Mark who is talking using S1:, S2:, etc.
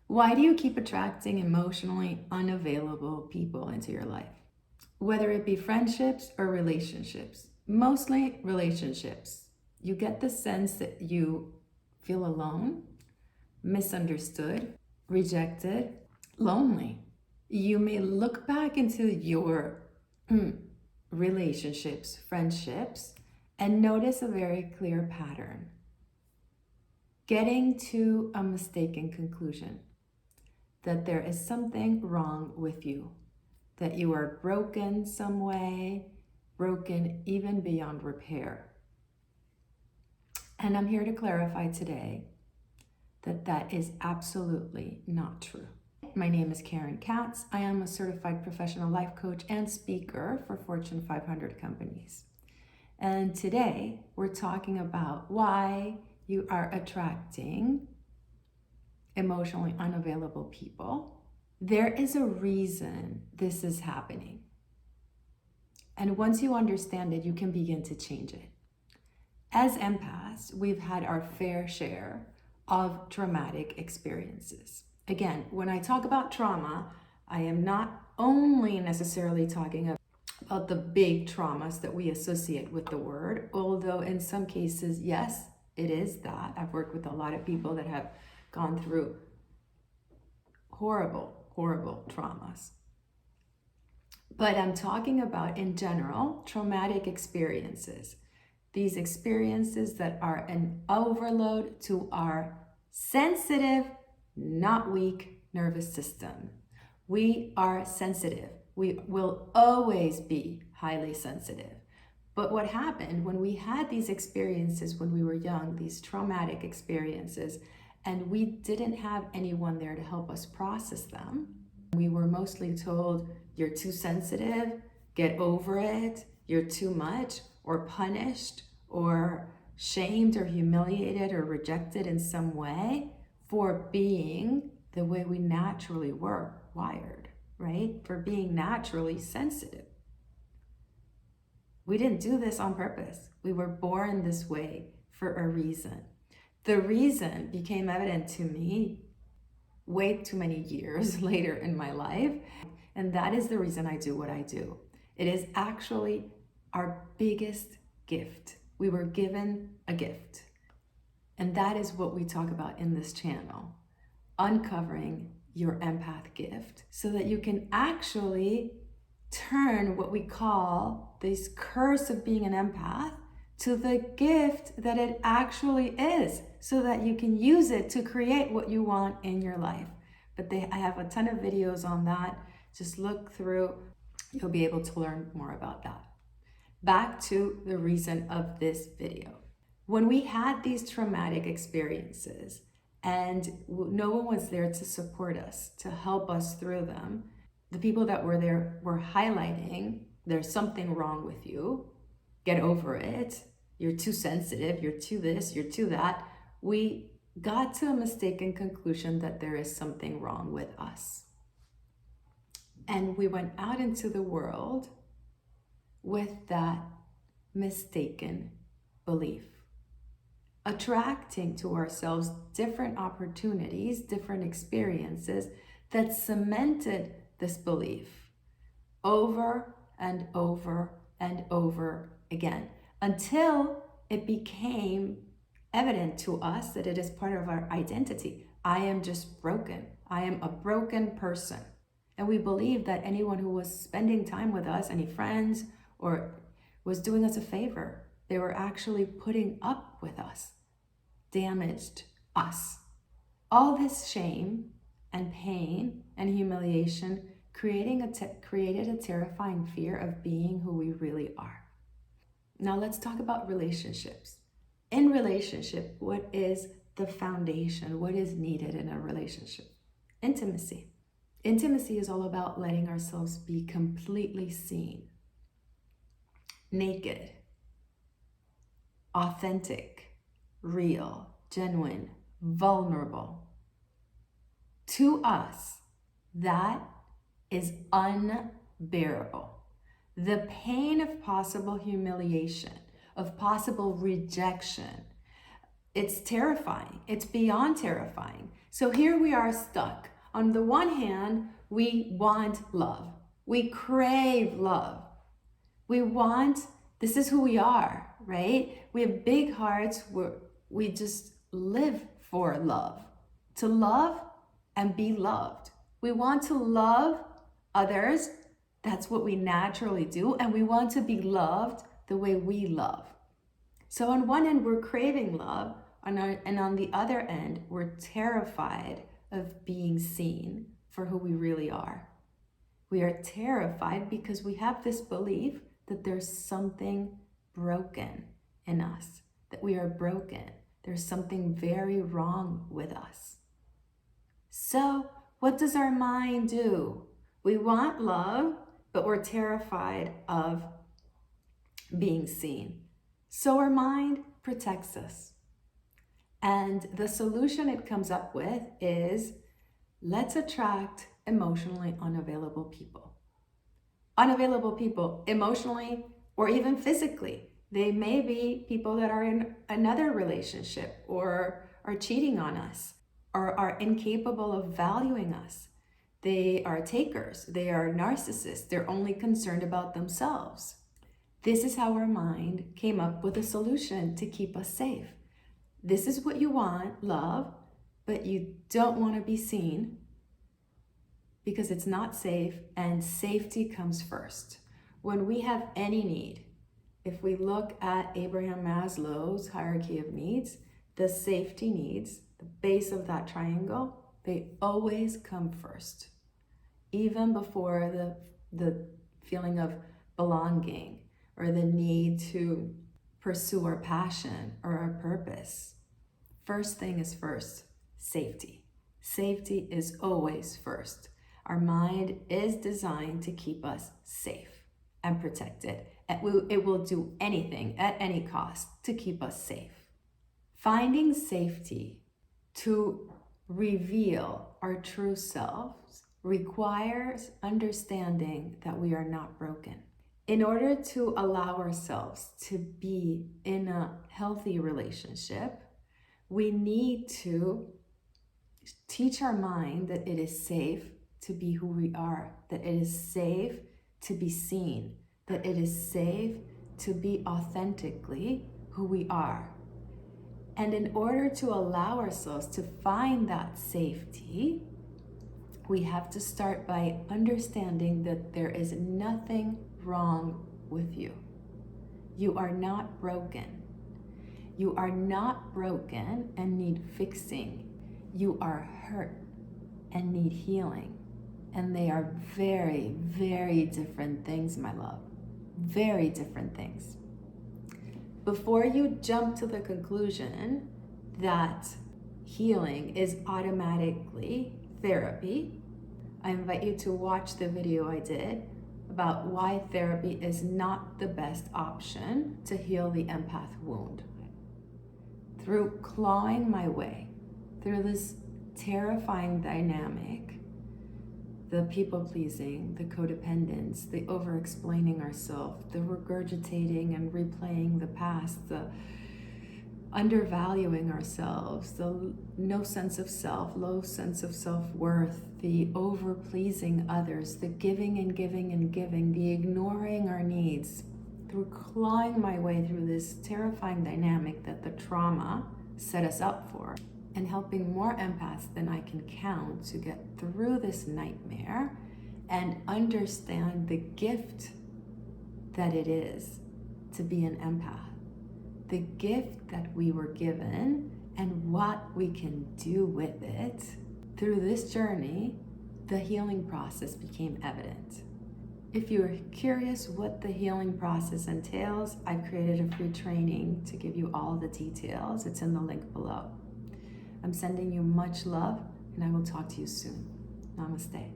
S1: Why do you keep attracting emotionally unavailable people into your life? Whether it be friendships or relationships, mostly relationships. You get the sense that you feel alone, misunderstood, rejected, lonely. You may look back into your relationships, friendships, and notice a very clear pattern. Getting to a mistaken conclusion that there is something wrong with you, that you are broken some way, broken even beyond repair. And I'm here to clarify today that that is absolutely not true. My name is Karen Katz. I am a certified professional life coach and speaker for Fortune 500 companies. And today we're talking about why you are attracting emotionally unavailable people. There is a reason this is happening. And once you understand it, you can begin to change it. As empaths, we've had our fair share of traumatic experiences. Again, when I talk about trauma, I am not only necessarily talking about the big traumas that we associate with the word, although in some cases, yes, it is that. I've worked with a lot of people that have gone through horrible traumas. But I'm talking about, in general, traumatic experiences. These experiences that are an overload to our sensitive, not weak nervous system. We are sensitive. We will always be highly sensitive. But what happened when we had these experiences when we were young, these traumatic experiences, and we didn't have anyone there to help us process them, we were mostly told, you're too sensitive, get over it, you're too much, or punished, or shamed, or humiliated, or rejected in some way for being the way we naturally were wired, right? For being naturally sensitive. We didn't do this on purpose. We were born this way for a reason. The reason became evident to me way too many years later in my life. And that is the reason I do what I do. It is actually our biggest gift. We were given a gift. And that is what we talk about in this channel. Uncovering your empath gift so that you can actually turn what we call this curse of being an empath to the gift that it actually is, so that you can use it to create what you want in your life. But I have a ton of videos on that. Just look through, you'll be able to learn more about that. Back to the reason of this video. When we had these traumatic experiences and no one was there to support us, to help us through them, the people that were there were highlighting, there's something wrong with you, get over it, you're too sensitive, you're too this, you're too that. We got to a mistaken conclusion that there is something wrong with us. And we went out into the world with that mistaken belief, attracting to ourselves different opportunities, different experiences that cemented this belief over and over and over again, until it became evident to us that it is part of our identity. I am just broken. I am a broken person. And we believed that anyone who was spending time with us, any friends, or was doing us a favor, they were actually putting up with us, damaged us. All this shame and pain and humiliation created a terrifying fear of being who we really are. Now let's talk about relationships. In relationship, what is the foundation? What is needed in a relationship? Intimacy. Intimacy is all about letting ourselves be completely seen, naked, authentic, real, genuine, vulnerable. To us, that is unbearable. The pain of possible humiliation, of possible rejection, it's terrifying. It's beyond terrifying. So here we are stuck. On the one hand, we want love. We crave love. This is who we are, right? We have big hearts where we just live for love. To love and be loved. We want to love others. That's what we naturally do. And we want to be loved the way we love. So on one end, we're craving love. And on the other end, we're terrified of being seen for who we really are. We are terrified because we have this belief that there's something broken in us, that we are broken. There's something very wrong with us. So what does our mind do? We want love, but we're terrified of being seen. So our mind protects us. And the solution it comes up with is, let's attract emotionally unavailable people. Unavailable people emotionally or even physically. They may be people that are in another relationship or are cheating on us or are incapable of valuing us. They are takers. They are narcissists. They're only concerned about themselves. This is how our mind came up with a solution to keep us safe. This is what you want, love, but you don't want to be seen because it's not safe, and safety comes first. When we have any need, if we look at Abraham Maslow's hierarchy of needs, the safety needs, the base of that triangle, they always come first, even before the feeling of belonging or the need to pursue our passion or our purpose. First thing is first, safety. Safety is always first. Our mind is designed to keep us safe and protected. It will do anything at any cost to keep us safe. Finding safety to reveal our true selves requires understanding that we are not broken. In order to allow ourselves to be in a healthy relationship, we need to teach our mind that it is safe to be who we are, that it is safe to be seen, that it is safe to be authentically who we are. And in order to allow ourselves to find that safety, we have to start by understanding that there is nothing wrong with you. You are not broken. You are not broken and need fixing. You are hurt and need healing. And they are very, very different things, my love. Very different things. Before you jump to the conclusion that healing is automatically therapy, I invite you to watch the video I did about why therapy is not the best option to heal the empath wound. Through clawing my way through this terrifying dynamic, the people-pleasing, the codependence, the over-explaining ourselves, the regurgitating and replaying the past, the undervaluing ourselves, the no sense of self, low sense of self-worth, the over-pleasing others, the giving and giving and giving, the ignoring our needs. Through clawing my way through this terrifying dynamic that the trauma set us up for, and helping more empaths than I can count to get through this nightmare and understand the gift that it is to be an empath, the gift that we were given and what we can do with it. Through this journey, the healing process became evident. If you're curious what the healing process entails, I've created a free training to give you all the details. It's in the link below. I'm sending you much love, and I will talk to you soon. Namaste.